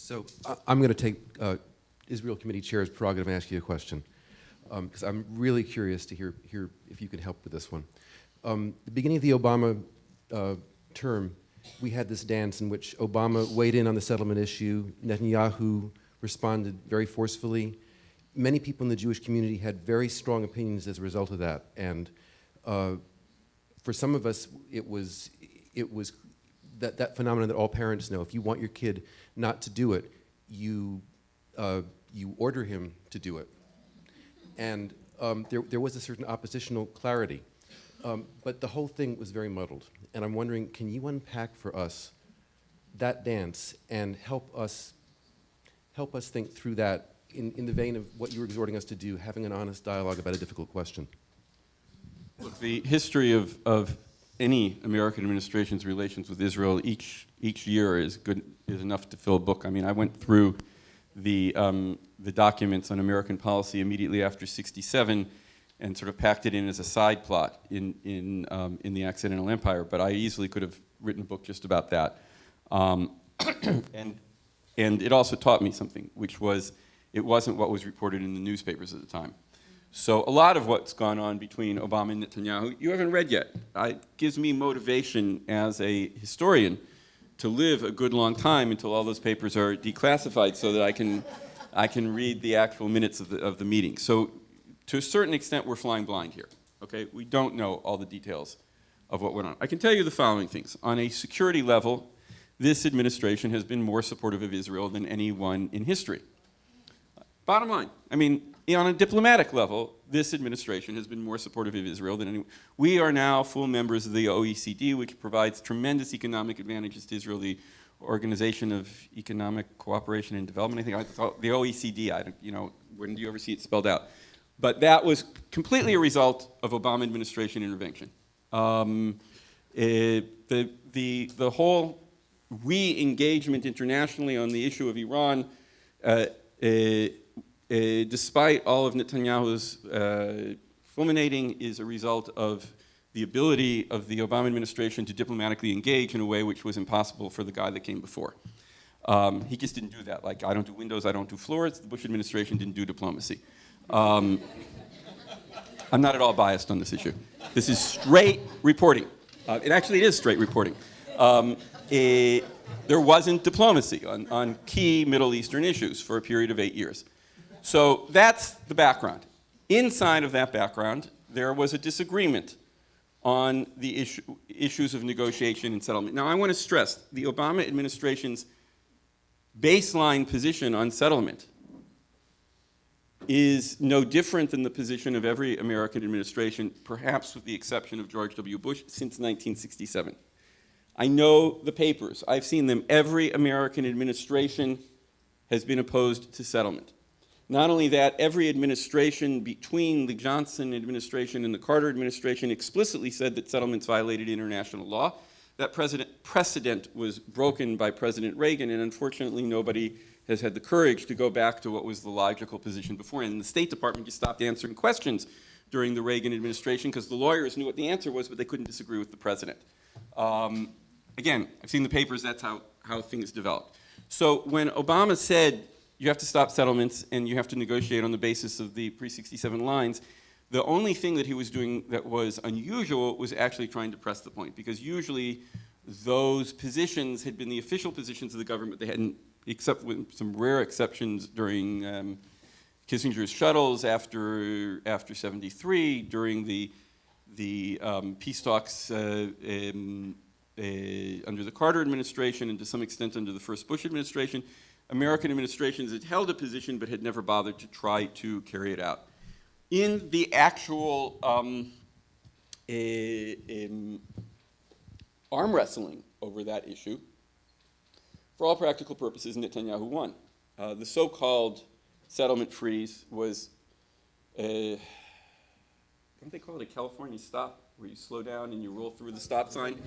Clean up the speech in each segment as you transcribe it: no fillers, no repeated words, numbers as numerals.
So I'm going to take Israel Committee Chair's prerogative and ask you a question, because I'm really curious to hear if you can help with this one. The beginning of the Obama term, we had this dance in which Obama weighed in on the settlement issue. Netanyahu responded very forcefully. Many people in the Jewish community had very strong opinions as a result of that, and for some of us, it was that phenomenon that all parents know. If you want your kid not to do it, you order him to do it. And there was a certain oppositional clarity, but the whole thing was very muddled. And I'm wondering, can you unpack for us that dance and help us think through that in the vein of what you were exhorting us to do, having an honest dialogue about a difficult question? Look, the history of any American administration's relations with Israel each year is enough to fill a book. I mean, I went through the documents on American policy immediately after '67 and sort of packed it in as a side plot in the Accidental Empire. But I easily could have written a book just about that. And it also taught me something, which was it wasn't what was reported in the newspapers at the time. So a lot of what's gone on between Obama and Netanyahu, you haven't read yet. It gives me motivation as a historian to live a good long time until all those papers are declassified so that I can read the actual minutes of the meeting. So to a certain extent, we're flying blind here. Okay, we don't know all the details of what went on. I can tell you the following things. On a security level, this administration has been more supportive of Israel than anyone in history. Bottom line, I mean, on a diplomatic level, this administration has been more supportive of Israel than anyone. We are now full members of the OECD, which provides tremendous economic advantages to Israel, the Organization of Economic Cooperation and Development. I think the OECD, when do you ever see it spelled out? But that was completely a result of Obama administration intervention. The whole re-engagement internationally on the issue of Iran, despite all of Netanyahu's fulminating, is a result of the ability of the Obama administration to diplomatically engage in a way which was impossible for the guy that came before. He just didn't do that. Like, I don't do windows, I don't do floors. The Bush administration didn't do diplomacy. I'm not at all biased on this issue. This is straight reporting. It is straight reporting. There wasn't diplomacy on key Middle Eastern issues for a period of 8 years. So that's the background. Inside of that background, there was a disagreement on the issues of negotiation and settlement. Now, I want to stress the Obama administration's baseline position on settlement is no different than the position of every American administration, perhaps with the exception of George W. Bush, since 1967. I know the papers. I've seen them. Every American administration has been opposed to settlement. Not only that, every administration between the Johnson administration and the Carter administration explicitly said that settlements violated international law. That precedent was broken by President Reagan, and unfortunately nobody has had the courage to go back to what was the logical position before. And the State Department just stopped answering questions during the Reagan administration because the lawyers knew what the answer was, but they couldn't disagree with the president. Again, I've seen the papers, that's how things developed. So when Obama said, you have to stop settlements and you have to negotiate on the basis of the pre-67 lines, the only thing that he was doing that was unusual was actually trying to press the point, because usually those positions had been the official positions of the government. They hadn't, except with some rare exceptions during Kissinger's shuttles after 73, during the peace talks under the Carter administration and to some extent under the first Bush administration, American administrations had held a position but had never bothered to try to carry it out. In the actual arm wrestling over that issue, for all practical purposes, Netanyahu won. The so-called settlement freeze was, don't they call it a California stop, where you slow down and you roll through the stop sign?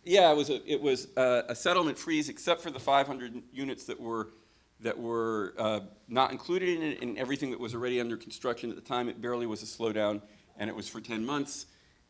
Yeah, it was a settlement freeze, except for the 500 units that were not included in it, and everything that was already under construction at the time. It barely was a slowdown, and it was for 10 months.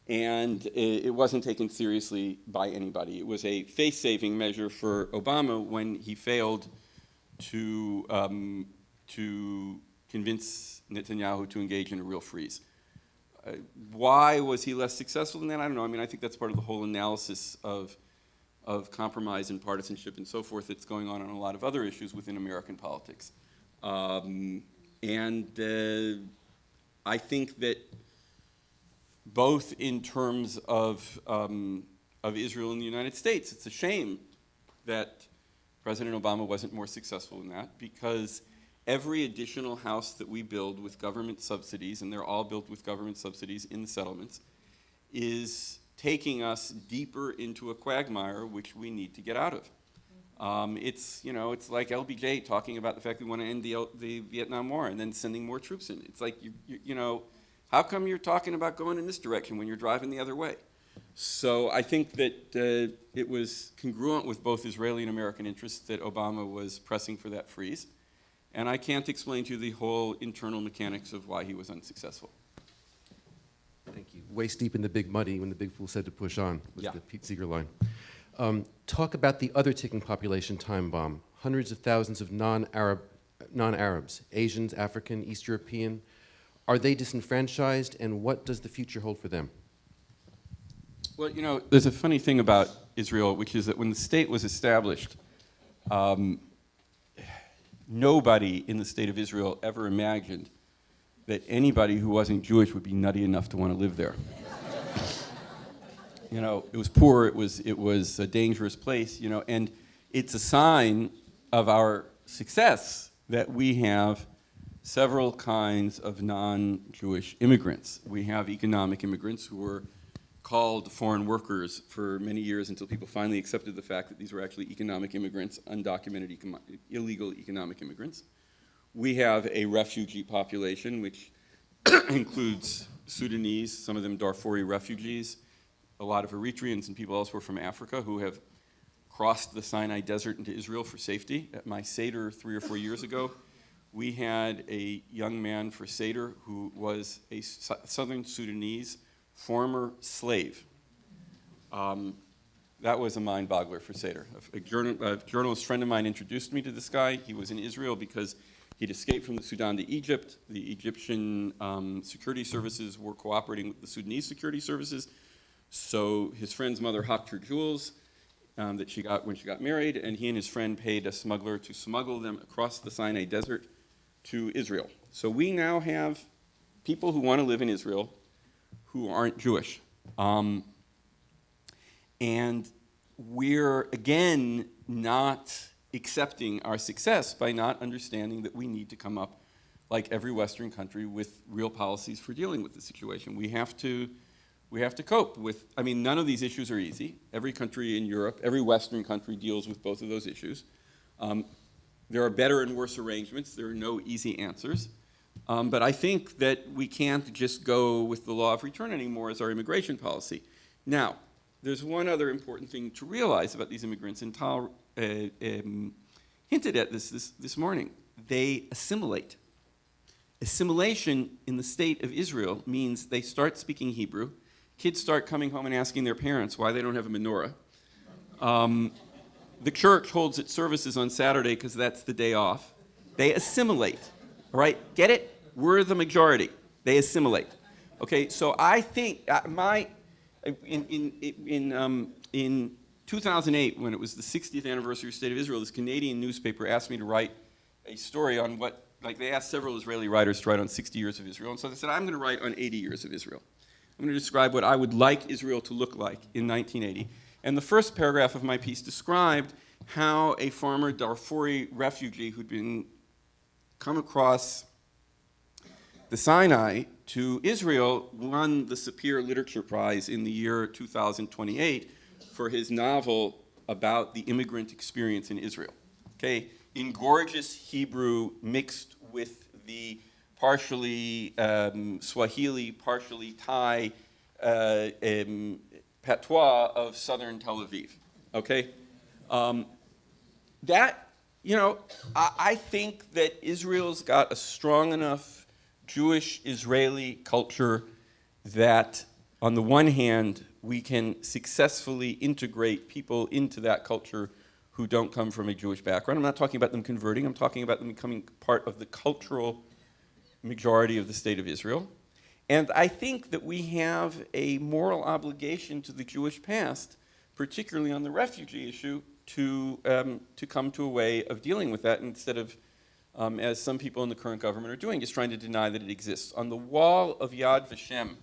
and it wasn't taken seriously by anybody. It was a face-saving measure for Obama when he failed to convince Netanyahu to engage in a real freeze. Why was he less successful than that? I don't know. I mean, I think that's part of the whole analysis of compromise and partisanship and so forth that's going on a lot of other issues within American politics. I think that both in terms of Israel and the United States, it's a shame that President Obama wasn't more successful in that, because every additional house that we build with government subsidies, and they're all built with government subsidies in the settlements, is taking us deeper into a quagmire which we need to get out of. It's like LBJ talking about the fact that we want to end the Vietnam War and then sending more troops in. It's like, how come you're talking about going in this direction when you're driving the other way? So I think that it was congruent with both Israeli and American interests that Obama was pressing for that freeze. And I can't explain to you the whole internal mechanics of why he was unsuccessful. Thank you. Waist deep in the big muddy when the big fool said to push on, was Yeah. the Pete Seeger line. Talk about the other ticking population time bomb. Hundreds of thousands of non-Arabs, Asians, African, East European. Are they disenfranchised, and what does the future hold for them? Well, there's a funny thing about Israel, which is that when the state was established, nobody in the state of Israel ever imagined that anybody who wasn't Jewish would be nutty enough to want to live there. It was poor, it was a dangerous place, and it's a sign of our success that we have several kinds of non-Jewish immigrants. We have economic immigrants who were called foreign workers for many years until people finally accepted the fact that these were actually economic immigrants, undocumented illegal economic immigrants. We have a refugee population which includes Sudanese, some of them Darfuri refugees, a lot of Eritreans and people elsewhere from Africa who have crossed the Sinai Desert into Israel for safety. At my Seder 3 or 4 years ago, we had a young man for Seder who was a southern Sudanese former slave. That was a mind-boggler for Seder. A journalist friend of mine introduced me to this guy. He was in Israel because he'd escaped from the Sudan to Egypt. The Egyptian security services were cooperating with the Sudanese security services. So his friend's mother hocked her jewels that she got when she got married, and he and his friend paid a smuggler to smuggle them across the Sinai Desert to Israel. So we now have people who want to live in Israel who aren't Jewish. And we're, again, not accepting our success by not understanding that we need to come up, like every Western country, with real policies for dealing with the situation. We have to cope with, none of these issues are easy. Every country in Europe, every Western country deals with both of those issues. There are better and worse arrangements. There are no easy answers. But I think that we can't just go with the law of return anymore as our immigration policy. Now, there's one other important thing to realize about these immigrants, and Tal hinted at this morning. They assimilate. Assimilation in the state of Israel means they start speaking Hebrew. Kids start coming home and asking their parents why they don't have a menorah. The church holds its services on Saturday because that's the day off. They assimilate, all right? Get it? We're the majority. They assimilate. Okay, so I think in 2008, when it was the 60th anniversary of the State of Israel, this Canadian newspaper asked me to write a story on they asked several Israeli writers to write on 60 years of Israel, and so they said, I'm going to write on 80 years of Israel. I'm going to describe what I would like Israel to look like in 1980. And the first paragraph of my piece described how a former Darfuri refugee who'd come across the Sinai to Israel won the Sapir Literature Prize in the year 2028 for his novel about the immigrant experience in Israel. Okay, in gorgeous Hebrew mixed with the partially Swahili, partially Thai patois of southern Tel Aviv. Okay, I think that Israel's got a strong enough Jewish-Israeli culture that on the one hand, we can successfully integrate people into that culture who don't come from a Jewish background. I'm not talking about them converting, I'm talking about them becoming part of the cultural majority of the state of Israel. And I think that we have a moral obligation to the Jewish past, particularly on the refugee issue, to come to a way of dealing with that instead of, as some people in the current government are doing, just trying to deny that it exists. On the wall of Yad Vashem,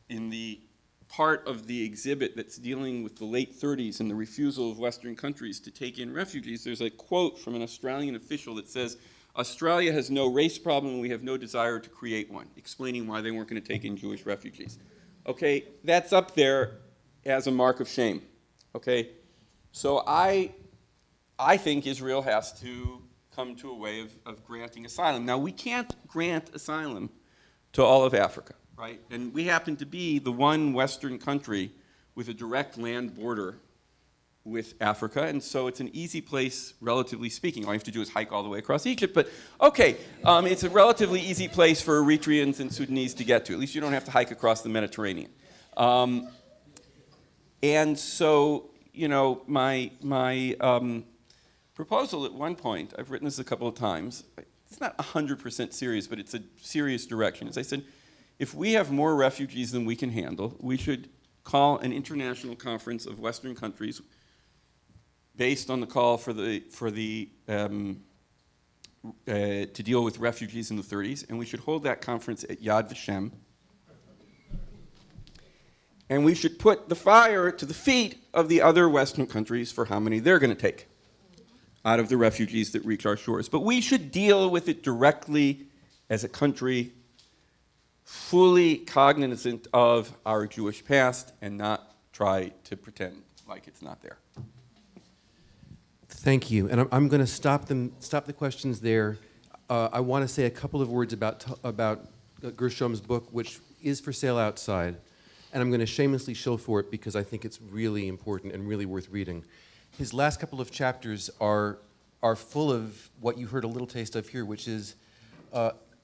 in the part of the exhibit that's dealing with the late 30s and the refusal of Western countries to take in refugees, there's a quote from an Australian official that says, "Australia has no race problem and we have no desire to create one," explaining why they weren't going to take in Jewish refugees. Okay, that's up there as a mark of shame. Okay, so I think Israel has to come to a way of granting asylum. Now, we can't grant asylum to all of Africa, right? And we happen to be the one Western country with a direct land border with Africa, and so it's an easy place, relatively speaking. All you have to do is hike all the way across Egypt, but okay, it's a relatively easy place for Eritreans and Sudanese to get to. At least you don't have to hike across the Mediterranean. And so, you know, my proposal at one point, I've written this a couple of times, it's not 100% serious, but it's a serious direction. As I said, if we have more refugees than we can handle, we should call an international conference of Western countries based on the call to deal with refugees in the 30s, and we should hold that conference at Yad Vashem. And we should put the fire to the feet of the other Western countries for how many they're going to take out of the refugees that reach our shores. But we should deal with it directly as a country, fully cognizant of our Jewish past and not try to pretend like it's not there. Thank you. And I'm going to stop the questions there. I want to say a couple of words about Gershom's book, which is for sale outside. And I'm going to shamelessly shill for it because I think it's really important and really worth reading. His last couple of chapters are full of what you heard a little taste of here, which is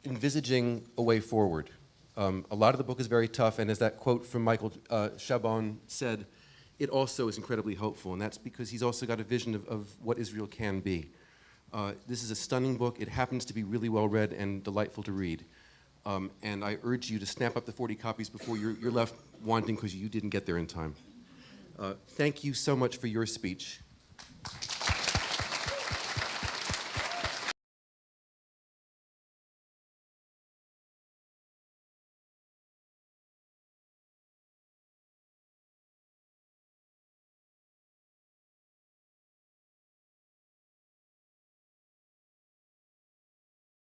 envisaging a way forward. A lot of the book is very tough, and as that quote from Michael Chabon said, it also is incredibly hopeful, and that's because he's also got a vision of what Israel can be. This is a stunning book. It happens to be really well read and delightful to read. And I urge you to snap up the 40 copies before you're left wanting because you didn't get there in time. Thank you so much for your speech.